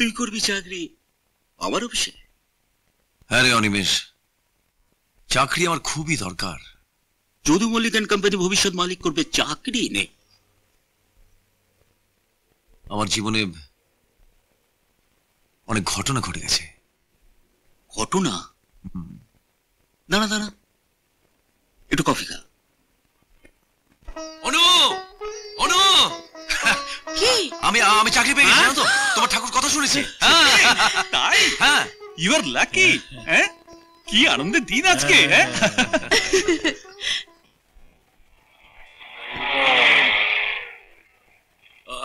তুই করবি চাকরি আমার অফিসে? হ্যাঁ রে অনিমেষ, চাকরি আমার খুবই দরকার। যদু মল্লিক অ্যান্ড কোম্পানি ভবিষ্যৎ মালিক করবে, চাকরি নেই। আমার জীবনে অনেক ঘটনা ঘটে গেছে। ঘটনা? দাঁড়া দাঁড়া, একটু কফি খা। অনু, অনু, কি? আমি চাকরি পেয়ে গেছি, জানো তো? তোমার ঠাকুর কথা শুনেছি। তাই? হ্যাঁ, ইউ আর লাকি। হ্যাঁ, কি আনন্দের দিন আজকে।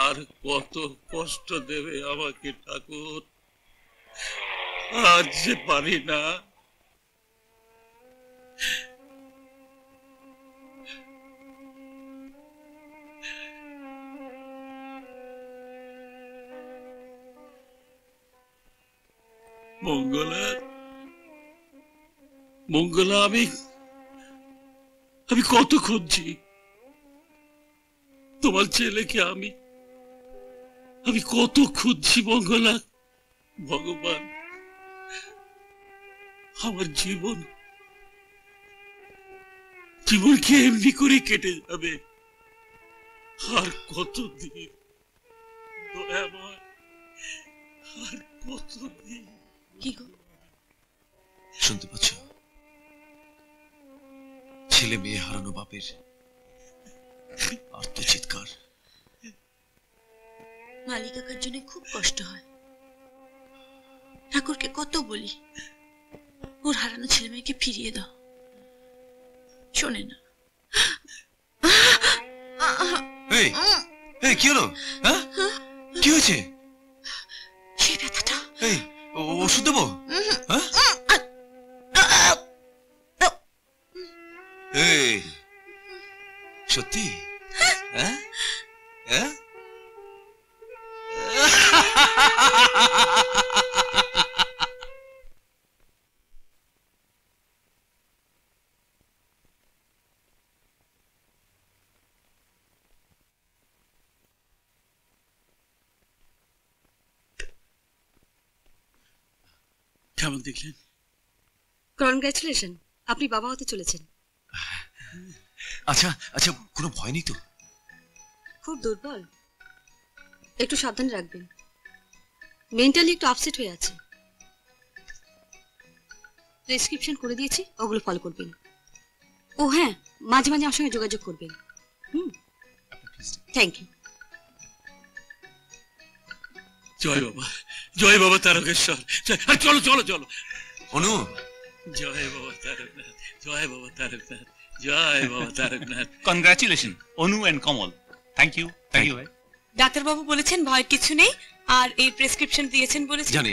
আর কত কষ্ট দেবে আমাকে ঠাকুর, আজ যে পারি না। মঙ্গলা, মঙ্গলা, আমি কত খুঁজছি তোমার ছেলেকে, আমি কত খুঁজছি মঙ্গলা। ভগবান, আমার জীবন কি এমনি করে কেটে যাবে? আর কতদিন দয়াময়, আর কতদিন? কি গো, শুনতে পাচ্ছ? ছেলে মেয়ে হারানো বাপের আর্তচিৎকার। মালিক কাকার জন্য খুব কষ্ট হয়। ঠাকুরকে কত বলি ওর হারানো ছেলে মেয়েকে ফিরিয়ে দাও, শোনে না। এই, এই কি হলো? হ্যাঁ, কি হয়েছে? সেই ব্যথাটা। এই, ওষুধ দেবো? হ্যাঁ, এই সত্যি? হ্যাঁ, হ্যাঁ, কেমন দেখলেন? কনগ্রাচুলেশন, আপনি বাবা হতে চলেছেন। আচ্ছা আচ্ছা, কোনো ভয় নেই তো? খুব দুর্বল, একটু সাবধানে রাখবেন। মেন্টালি একটু আপসেট হয়ে আছে। প্রেসক্রিপশন করে দিয়েছি, ওগুলো ফলো করবেন। ও হ্যাঁ, মাঝে মাঝে আমার সঙ্গে যোগাযোগ করবেন। Thank you. জয় বাবা তারকেশ্বর। আর চলো চলো চলো। অনু, জয় বাবা তারকনাথ, জয় বাবা তারকনাথ, জয় Baba Taraknath. Congratulation Anu and Kamal. Thank you, thank you ভাই। ডাক্তারবাবু বলেছেন ভয়ের কিছু নেই, আর এই প্রেসক্রিপশন দিয়েছেন বলেছেন। জানি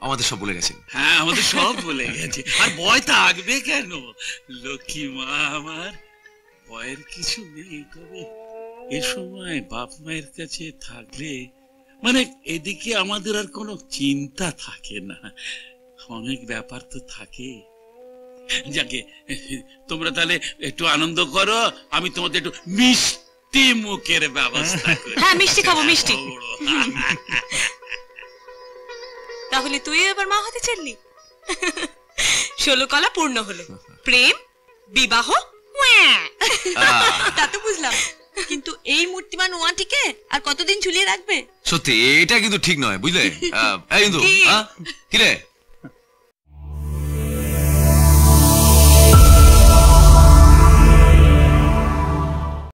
আমাদের সব বলে গেছেন। হ্যাঁ, আমাদের সব বলে গেছে। আর ভয় থাকবে কেন? লক্ষ্মী মা আমার, ভয়ের কিছু নেই। তবে এ সময় বাপ মায়ের কাছে থাকলে মানে এদিকে আমাদের আর কোনো চিন্তা থাকে না। অনেক ব্যাপার তো থাকে। যাকে তোমরা তাহলে একটু আনন্দ করো, আমি তোমাদের একটু মিষ্টি মুখের ব্যবস্থা করি। হ্যাঁ, মিষ্টি খাবো, মিষ্টি। তাহলে তুই এবার মা হতে চললি। 16 কলা পূর্ণ হলো, প্রেম বিবাহ তা তো বুঝলাম, কিন্তু এই মূর্তিমান ওয়াটিকে আর কতদিন ঝুলিয়ে রাখবে? সত্যি এটা কিন্তু ঠিক নয়, বুঝলে? এই কিন্তু কি রে,